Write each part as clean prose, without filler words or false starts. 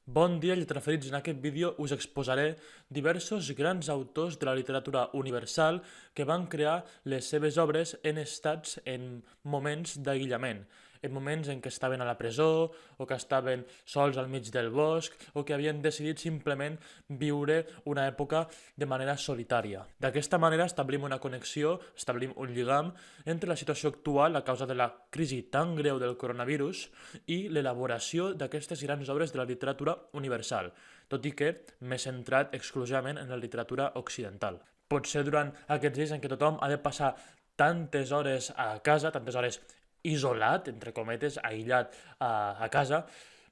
Bon dia, lletraferits. En aquest vídeo us exposaré diversos grans autors de la literatura universal que van crear les seves obres en estats en moments d'aïllament, en moments en què estaven a la presó o que estaven sols al mig del bosc o que havien decidit simplement viure una època de manera solitària. D'aquesta manera establim una connexió, establim un lligam entre la situació actual a causa de la crisi tan greu del coronavirus i l'elaboració d'aquestes grans obres de la literatura universal, tot i que m'he centrat exclusivament en la literatura occidental. Potser durant aquests dies en què tothom ha de passar tantes hores a casa, tantes hores isolat, entre cometes, aïllat a casa,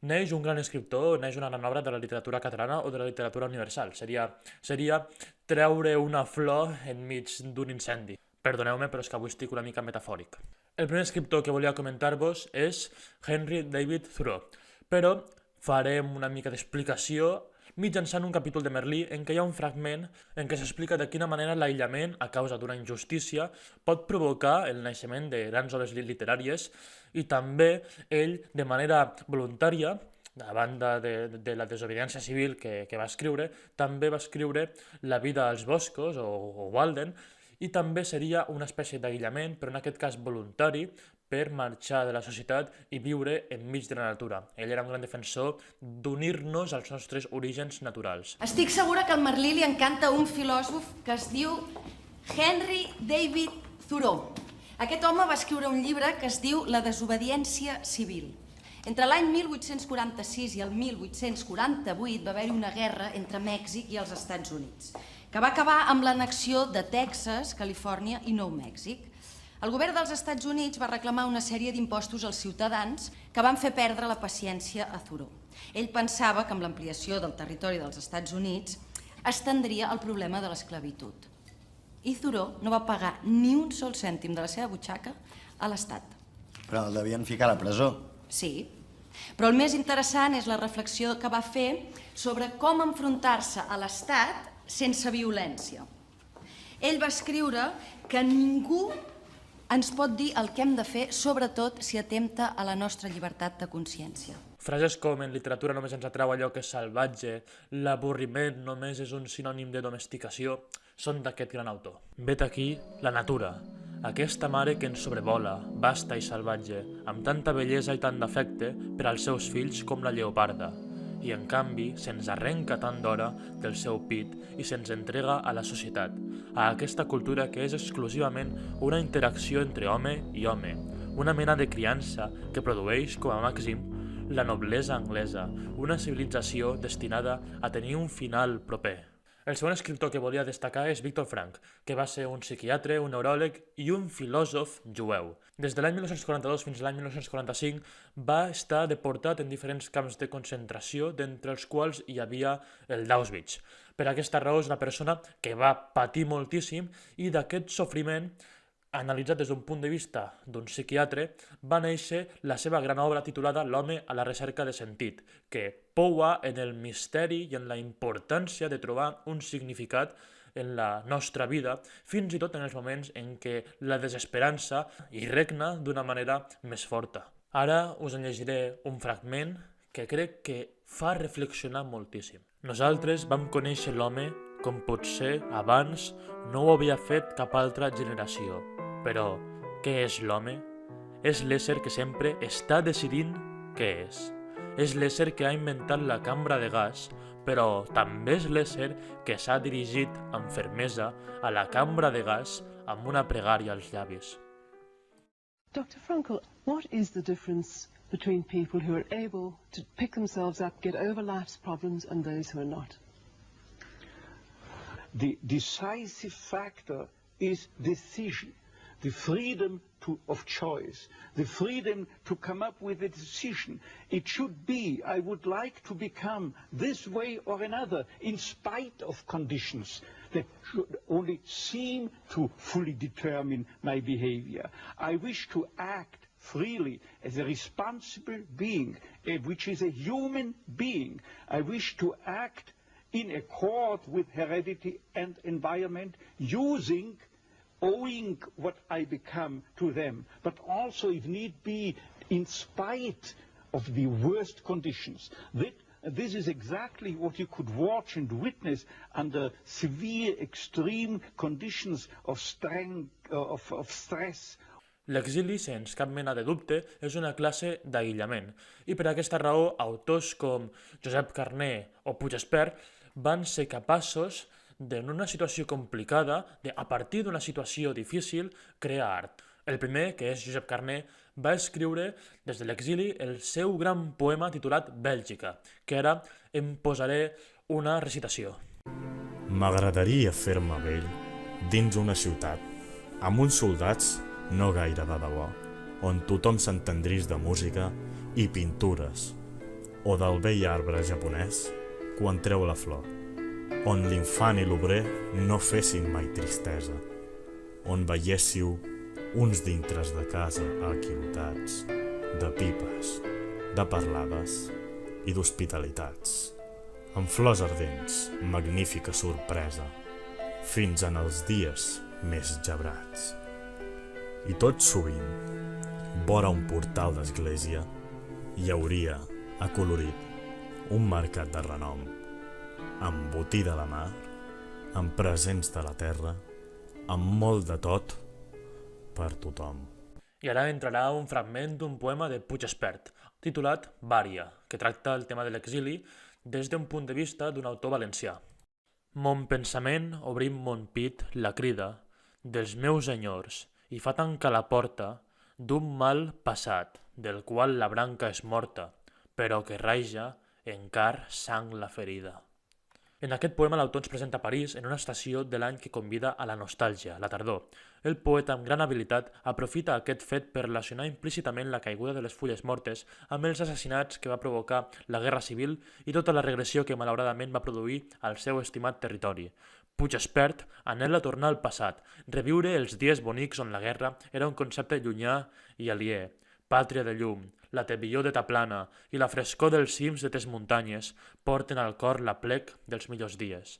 neix un gran escriptor, neix una gran obra de la literatura catalana o de la literatura universal. Seria treure una flor enmig d'un incendi. Perdoneu-me, però és que avui estic una mica metafòric. El primer escriptor que volia comentar-vos és Henry David Thoreau, però farem una mica d'explicació mitjançant un capítol de Merlí en què hi ha un fragment en què s'explica de quina manera l'aïllament a causa d'una injustícia pot provocar el naixement de grans obres literàries i també ell, de manera voluntària, a banda de la desobediència civil que va escriure, també va escriure La vida als boscos o Walden, i també seria una espècie d'aïllament, però en aquest cas voluntari, per marxar de la societat i viure enmig de la natura. Ell era un gran defensor d'unir-nos als nostres orígens naturals. Estic segura que al Merlí li encanta un filòsof que es diu Henry David Thoreau. Aquest home va escriure un llibre que es diu La desobediència civil. Entre l'any 1846 i el 1848 va haver-hi una guerra entre Mèxic i els Estats Units, que va acabar amb l'annexió de Texas, Califòrnia i Nou Mèxic. El govern dels Estats Units va reclamar una sèrie d'impostos als ciutadans que van fer perdre la paciència a Thoreau. Ell pensava que amb l'ampliació del territori dels Estats Units estendria el problema de l'esclavitud. I Thoreau no va pagar ni un sol cèntim de la seva butxaca a l'Estat. Però el devien ficar a la presó. Sí, però el més interessant és la reflexió que va fer sobre com enfrontar-se a l'Estat sense violència. Ell va escriure que ningú ens pot dir el que hem de fer, sobretot si atempta a la nostra llibertat de consciència. Frases com en literatura només ens atrau allò que és salvatge, l'avorriment només és un sinònim de domesticació, són d'aquest gran autor. Vet aquí la natura, aquesta mare que ens sobrevola, vasta i salvatge, amb tanta bellesa i tant d'afecte per als seus fills com la lleoparda, i en canvi se'ns arrenca tant d'hora del seu pit i se'ns entrega a la societat, a aquesta cultura que és exclusivament una interacció entre home i home, una mena de criança que produeix com a màxim la noblesa anglesa, una civilització destinada a tenir un final proper. El segon escriptor que volia destacar és Víctor Frank, que va ser un psiquiatre, un neuròleg i un filòsof jueu. Des de l'any 1942 fins a l'any 1945 va estar deportat en diferents camps de concentració, d'entre els quals hi havia el d'Auschwitz. Per aquesta raó és una persona que va patir moltíssim i d'aquest sofriment, analitzat des d'un punt de vista d'un psiquiatre, va néixer la seva gran obra titulada L'home a la recerca de sentit, que poua en el misteri i en la importància de trobar un significat en la nostra vida, fins i tot en els moments en què la desesperança hi regna d'una manera més forta. Ara us en llegiré un fragment que crec que fa reflexionar moltíssim. Nosaltres vam conèixer l'home com potser abans no ho havia fet cap altra generació. Però, què és l'home? És l'ésser que sempre està decidint què és. És l'ésser que ha inventat la cambra de gas, però també és l'ésser que s'ha dirigit amb fermesa a la cambra de gas amb una pregària als llavis. Dr. Frankel, what is the difference between people who are able to pick themselves up, get over life's problems, and those who are not? The decisive factor is decision, the freedom of choice, the freedom to come up with a decision. It should be, I would like to become this way or another, in spite of conditions that should only seem to fully determine my behavior. I wish to act freely as a responsible being, which is a human being. I wish to act in accord with heredity and environment, owing what I become to them, but also, if need be, in spite of the worst conditions. This is exactly what you could watch and witness under severe, extreme conditions of stress. L'exili, sense cap mena de dubte, és una classe d'aïllament, i per aquesta raó autors com Josep Carner o Puigdespert van ser capaços en una situació complicada, a partir d'una situació difícil, crear art. El primer, que és Josep Carner, va escriure des de l'exili el seu gran poema titulat Bèlgica, que ara em posaré una recitació. M'agradaria fer-me vell dins una ciutat, amb uns soldats no gaire de debò, on tothom s'entendrís de música i pintures, o del vell arbre japonès quan treu la flor, on l'infant i l'obrer no fessin mai tristesa, on veiéssiu uns dintres de casa aquilotats, de pipes, de parlades i d'hospitalitats, amb flors ardents, magnífica sorpresa, fins en els dies més gebrats. I tot sovint, vora un portal d'església, hi hauria, acolorit, un mercat de renom, amb botí de la mar, amb presents de la terra, amb molt de tot per tothom. I ara entrarà un fragment d'un poema de Puigdespert, titulat Vària, que tracta el tema de l'exili des d'un punt de vista d'un autor valencià. Mon pensament, obrint mon pit, la crida dels meus senyors, i fa tancar la porta d'un mal passat, del qual la branca és morta, però que raja encar sang la ferida. En aquest poema l'autor ens presenta París en una estació de l'any que convida a la nostàlgia, la tardor. El poeta, amb gran habilitat, aprofita aquest fet per relacionar implícitament la caiguda de les fulles mortes amb els assassinats que va provocar la Guerra Civil i tota la regressió que malauradament va produir al seu estimat territori. Puigdespert anhela tornar al passat, reviure els dies bonics on la guerra era un concepte llunyà i aliè, pàtria de llum, la tebillor de ta plana i la frescor dels cims de tes muntanyes porten al cor la plec dels millors dies.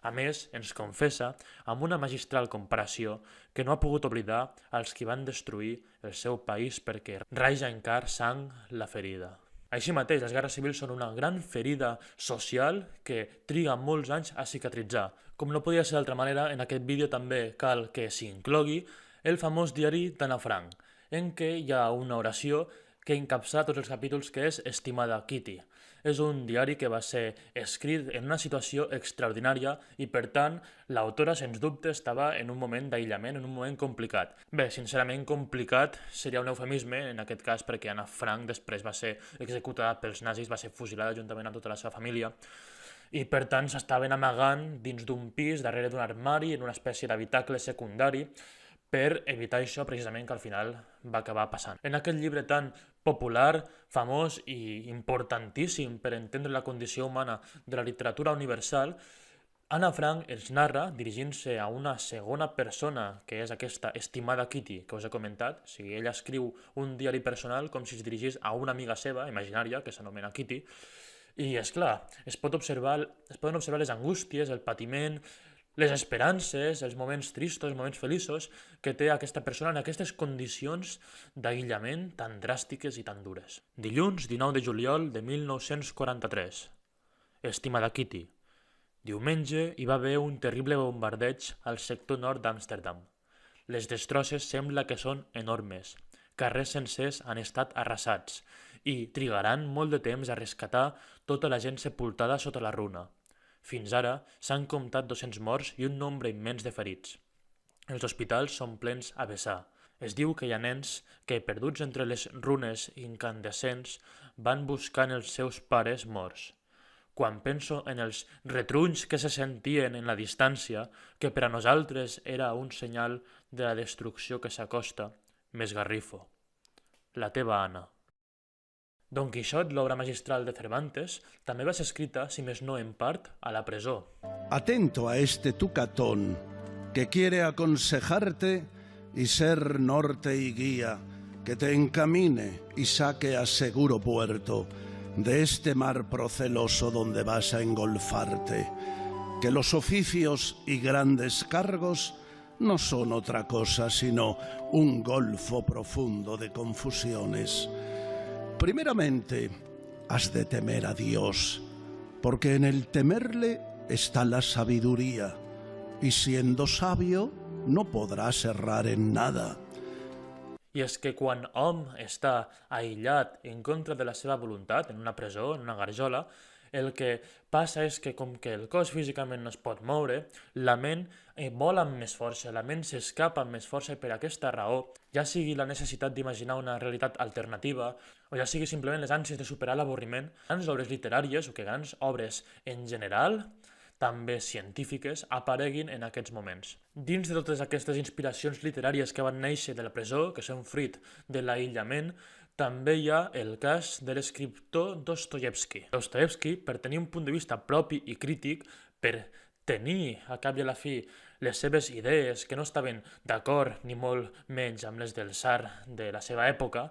A més, ens confessa, amb una magistral comparació, que no ha pogut oblidar els qui van destruir el seu país perquè raja encar sang la ferida. Així mateix, les guerres civils són una gran ferida social que triga molts anys a cicatritzar. Com no podia ser d'altra manera, en aquest vídeo també cal que s'inclogui el famós diari d'Anna Frank, en què hi ha una oració que encapçala tots els capítols, que és Estimada Kitty. És un diari que va ser escrit en una situació extraordinària i, per tant, l'autora, sens dubte, estava en un moment d'aïllament, en un moment complicat. Bé, sincerament, complicat seria un eufemisme, en aquest cas, perquè Anna Frank després va ser executada pels nazis, va ser fusilada juntament amb tota la seva família, i, per tant, s'estaven amagant dins d'un pis, darrere d'un armari, en una espècie d'habitacle secundari, per evitar això precisament que al final va acabar passant. En aquest llibre tan popular, famós i importantíssim per entendre la condició humana de la literatura universal, Anna Frank ens narra, dirigint-se a una segona persona, que és aquesta estimada Kitty que us he comentat. O sigui, ella escriu un diari personal com si es dirigís a una amiga seva, imaginària, que s'anomena Kitty, i, és clar, es poden observar les angústies, el patiment, les esperances, els moments tristos, els moments feliços que té aquesta persona en aquestes condicions d'aïllament tan dràstiques i tan dures. Dilluns 19 de juliol de 1943. Estimada Kitty, diumenge hi va haver un terrible bombardeig al sector nord d'Amsterdam. Les destrosses sembla que són enormes. Carrers sencers han estat arrasats i trigaran molt de temps a rescatar tota la gent sepultada sota la runa. Fins ara s'han comptat 200 morts i un nombre immens de ferits. Els hospitals són plens a vessar. Es diu que hi ha nens que, perduts entre les runes incandescents, van buscant els seus pares morts. Quan penso en els retrunys que se sentien en la distància, que per a nosaltres era un senyal de la destrucció que s'acosta, m'esgarrifo. La teva Anna. Don Quixot, l'obra magistral de Cervantes, també va ser escrita, si més no en part, a la presó. Atento a este tucatón que quiere aconsejarte y ser norte y guía, que te encamine y saque a seguro puerto de este mar proceloso donde vas a engolfarte, que los oficios y grandes cargos no son otra cosa sino un golfo profundo de confusiones. Primeramente, has de temer a Dios porque en el temerle está la sabiduría, y siendo sabio no podrás errar en nada. I és que quan hom està aïllat en contra de la seva voluntat, en una presó, en una garjola, el que passa és que com que el cos físicament no es pot moure, la ment vola amb més força, la ment s'escapa amb més força i per aquesta raó, ja sigui la necessitat d'imaginar una realitat alternativa o ja sigui simplement les ànsies de superar l'avorriment, grans obres literàries o que grans obres en general, també científiques, apareguin en aquests moments. Dins de totes aquestes inspiracions literàries que van néixer de la presó, que són fruit de l'aïllament, també hi ha el cas de l'escriptor Dostoievski. Dostoievski, per tenir un punt de vista propi i crític, per tenir, a cap i a la fi, les seves idees que no estaven d'acord ni molt menys amb les del tsar de la seva època,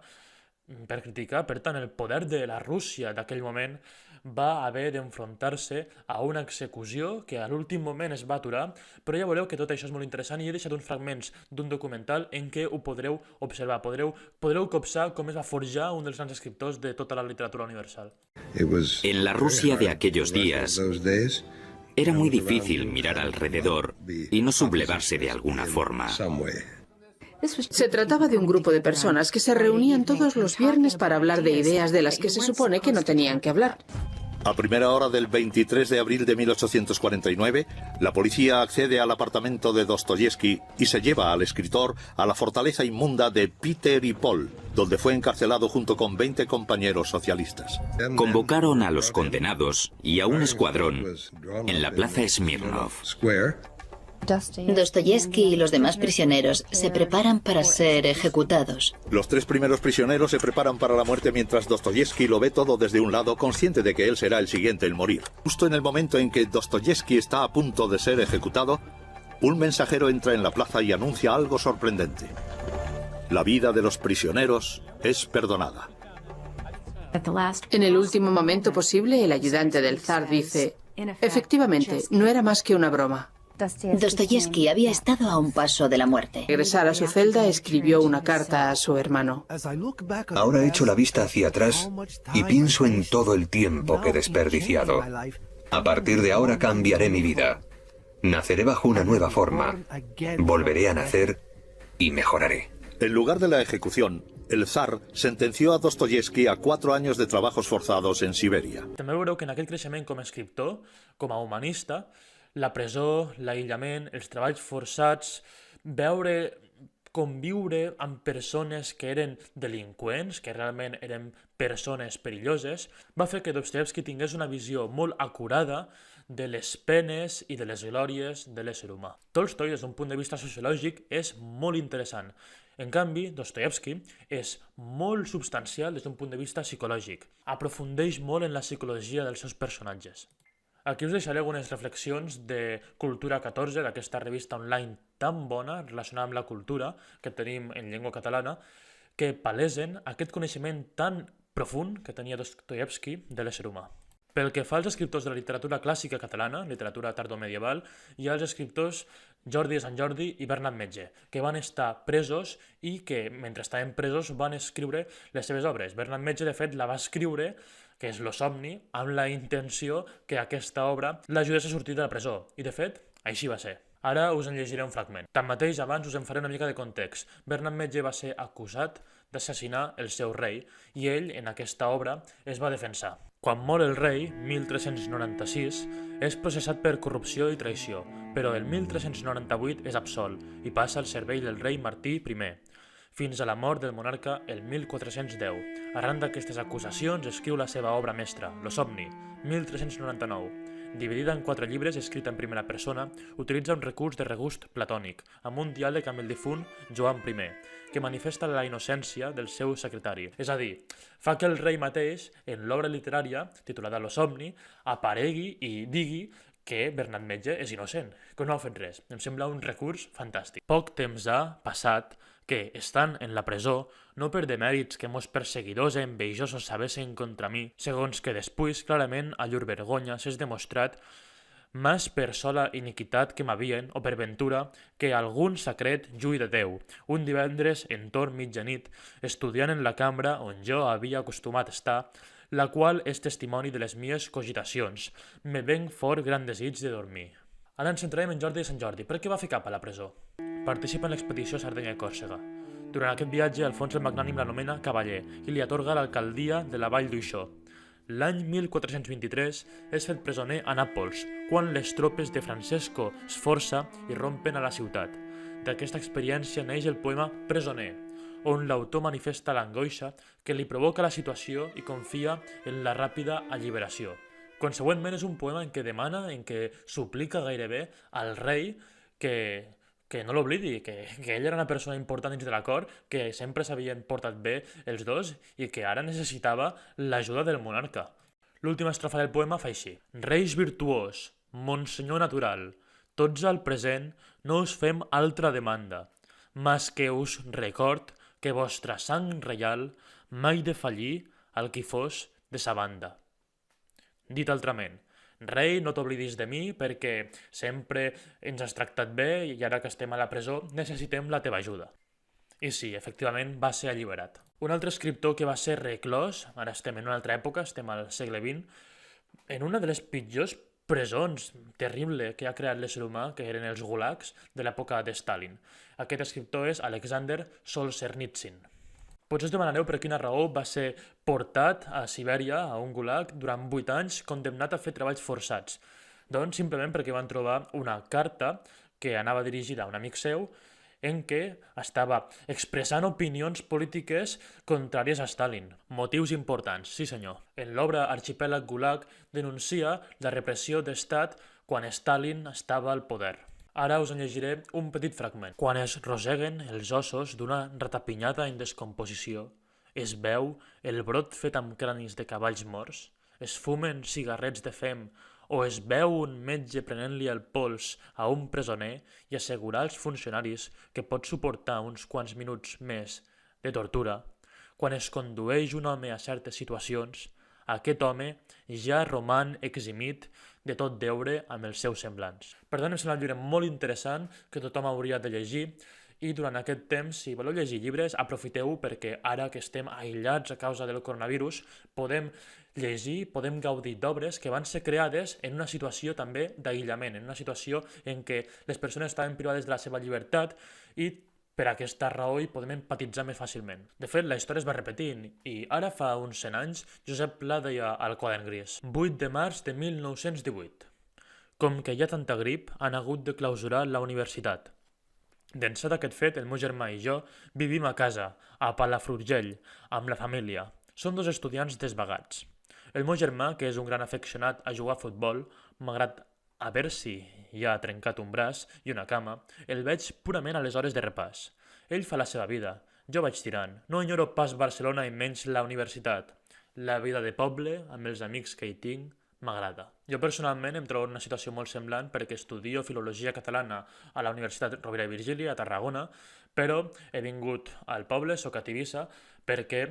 per criticar, per tant, el poder de la Rússia d'aquell moment va haver d'enfrontar-se a una execució que a l'últim moment es va aturar, però ja veureu que tot això és molt interessant i he deixat uns fragments d'un documental en què ho podreu observar, podreu copsar com es va forjar un dels grans escriptors de tota la literatura universal. En la Rusia de aquellos días era muy difícil mirar alrededor y no sublevarse de alguna forma. Se trataba de un grupo de personas que se reunían todos los viernes para hablar de ideas de las que se supone que no tenían que hablar. A primera hora del 23 de abril de 1849, la policía accede al apartamento de Dostoyevsky y se lleva al escritor a la fortaleza inmunda de Peter y Paul, donde fue encarcelado junto con 20 compañeros socialistas. Convocaron a los condenados y a un escuadrón en la plaza Smirnov. Dostoyevsky y los demás prisioneros se preparan para ser ejecutados. Los 3 primeros prisioneros se preparan para la muerte mientras Dostoyevsky lo ve todo desde un lado, consciente de que él será el siguiente en morir. Justo en el momento en que Dostoyevsky está a punto de ser ejecutado, un mensajero entra en la plaza y anuncia algo sorprendente. La vida de los prisioneros es perdonada. En el último momento posible, el ayudante del zar dice: efectivamente, no era más que una broma. Dostoyevsky había estado a un paso de la muerte. Al regresar a su celda, escribió una carta a su hermano. Ahora echo la vista hacia atrás y pienso en todo el tiempo que he desperdiciado. A partir de ahora cambiaré mi vida. Naceré bajo una nueva forma. Volveré a nacer y mejoraré. En lugar de la ejecución, el zar sentenció a Dostoyevsky a 4 años de trabajos forzados en Siberia. També veureu que en aquell creixement com a escriptor, com a humanista, la presó, l'aïllament, els treballs forçats, conviure amb persones que eren delinqüents, que realment eren persones perilloses, va fer que Dostoievsky tingués una visió molt acurada de les penes i de les glòries de l'ésser humà. Tolstoi, des d'un punt de vista sociològic, és molt interessant. En canvi, Dostoievsky és molt substancial des d'un punt de vista psicològic. Aprofundeix molt en la psicologia dels seus personatges. Aquí us deixaré algunes reflexions de Cultura 14, d'aquesta revista online tan bona relacionada amb la cultura que tenim en llengua catalana, que palesen aquest coneixement tan profund que tenia Dostoievsky de l'ésser humà. Pel que fa als escriptors de la literatura clàssica catalana, literatura tardomedieval, hi ha els escriptors Jordi de Sant Jordi i Bernat Metge, que van estar presos i que, mentre estaven presos, van escriure les seves obres. Bernat Metge, de fet, la va escriure, que és Lo somni, amb la intenció que aquesta obra l'ajudés a sortir de la presó. I, de fet, així va ser. Ara us en llegiré un fragment. Tanmateix, abans us en faré una mica de context. Bernat Metge va ser acusat d'assassinar el seu rei i ell, en aquesta obra, es va defensar. Quan mor el rei, 1396, és processat per corrupció i traïció, però el 1398 és absolt i passa al servei del rei Martí I, fins a la mort del monarca el 1410. Arran d'aquestes acusacions escriu la seva obra mestra, Lo somni, 1399. Dividida en 4 llibres, escrita en primera persona, utilitza un recurs de regust platònic, amb un diàleg amb el difunt Joan I, que manifesta la innocència del seu secretari. És a dir, fa que el rei mateix, en l'obra literària, titulada Lo somni, aparegui i digui que Bernat Metge és innocent, que no ha fet res. Em sembla un recurs fantàstic. Poc temps ha passat que, estant en la presó, no per demèrits que mos perseguidors e envejosos sabessin contra mi, segons que després, clarament, a llur vergonya, s'és demostrat mas per sola iniquitat que m'havien, o per ventura, que algun secret jui de Déu, un divendres entorn mitjanit, estudiant en la cambra on jo havia acostumat estar, la qual és testimoni de les mies cogitacions. Me venc fort gran desig de dormir. Ara ens centrarem en Jordi de Sant Jordi. Per què va fer cap a la presó? Participa en l'expedició Sardenya i Còrsega. Durant aquest viatge, Alfons el Magnànim l'anomena cavaller i li atorga l'alcaldia de la Vall d'Uixó. L'any 1423 és fet presoner a Nàpols, quan les tropes de Francesco Sforza irrompen a la ciutat. D'aquesta experiència neix el poema Presoner, on l'autor manifesta l'angoixa que li provoca la situació i confia en la ràpida alliberació. Consegüentment és un poema en què demana, en què suplica gairebé al rei que no l'oblidi, que ell era una persona important dins de la cort, que sempre s'havien portat bé els dos i que ara necessitava l'ajuda del monarca. L'última estrofa del poema fa així: Reis virtuós, monsenyor natural, tots al present no us fem altra demanda, mas que us record que vostra sang reial mai defallí al qui fos de sa banda. Dit altrament, rei, no t'oblidis de mi perquè sempre ens has tractat bé i ara que estem a la presó necessitem la teva ajuda. I sí, efectivament va ser alliberat. Un altre escriptor que va ser reclòs, ara estem en una altra època, estem al segle XX, en una de les pitjors presons terrible que ha creat l'ésser humà, que eren els gulags de l'època de Stalin. Aquest escriptor és Alexander Solzhenitsyn. Potser us demanareu per quina raó va ser portat a Sibèria, a un gulag, durant 8 anys, condemnat a fer treballs forçats. Doncs simplement perquè van trobar una carta que anava dirigida a un amic seu en què estava expressant opinions polítiques contràries a Stalin. Motius importants, sí senyor. En l'obra Arxipèlag Gulag denuncia la repressió d'estat quan Stalin estava al poder. Ara us en llegiré un petit fragment. Quan es roseguen els ossos d'una ratapinyada en descomposició, es veu el brot fet amb cranis de cavalls morts, es fumen cigarrets de fem o es veu un metge prenent-li el pols a un presoner i assegurar als funcionaris que pot suportar uns quants minuts més de tortura. Quan es condueix un home a certes situacions, aquest home ja roman eximit de tot deure amb els seus semblants. Per tant, em sembla un llibre molt interessant que tothom hauria de llegir i durant aquest temps, si voleu llegir llibres, aprofiteu perquè ara que estem aïllats a causa del coronavirus, podem llegir, podem gaudir d'obres que van ser creades en una situació també d'aïllament, en una situació en què les persones estaven privades de la seva llibertat i per aquesta raó hi podem empatitzar més fàcilment. De fet, la història es va repetint i ara fa uns 100 anys Josep Pla deia al Quadern Gris: 8 de març de 1918. Com que hi ha tanta grip, han hagut de clausurar la universitat. D'ençà d'aquest fet, el meu germà i jo vivim a casa, a Palafrugell, amb la família. Som 2 estudiants desvagats. El meu germà, que és un gran afeccionat a jugar a futbol, malgrat haver-s'hi ja trencat un braç i una cama, el veig purament a les hores de repàs. Ell fa la seva vida, jo vaig tirant. No enyoro pas Barcelona i menys la universitat. La vida de poble, amb els amics que hi tinc, m'agrada. Jo personalment em trobo en una situació molt semblant perquè estudio filologia catalana a la Universitat Rovira i Virgili, a Tarragona, però he vingut al poble, soc a Tivissa, perquè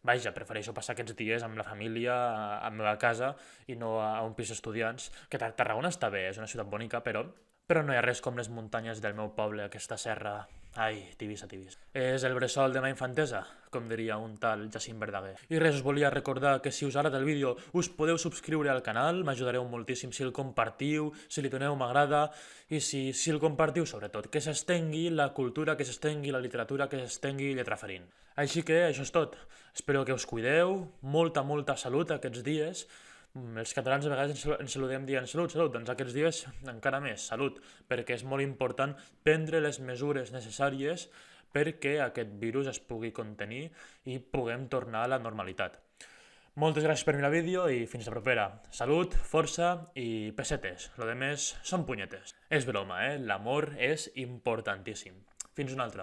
vaja, prefereixo passar aquests dies amb la família, a la meva casa i no a un pis d'estudiants, que Tarragona està bé, és una ciutat bonica, però no hi ha res com les muntanyes del meu poble, aquesta serra. Ai, Tivissa, Tivissa. És el bressol de ma infantesa, com diria un tal Jacint Verdaguer. I res, us volia recordar que si us agrada el vídeo us podeu subscriure al canal, m'ajudareu moltíssim si el compartiu, si li doneu m'agrada i si el compartiu sobretot, que s'estengui la cultura, que s'estengui la literatura, que s'estengui Lletra Ferint. Així que això és tot. Espero que us cuideu, molta salut aquests dies. Els catalans a vegades ens saludem dient salut, doncs aquests dies encara més, salut, perquè és molt important prendre les mesures necessàries perquè aquest virus es pugui contenir i puguem tornar a la normalitat. Moltes gràcies per mirar el vídeo i fins la propera. Salut, força i pessetes, lo demés són punyetes. És broma, l'amor és importantíssim. Fins una altra.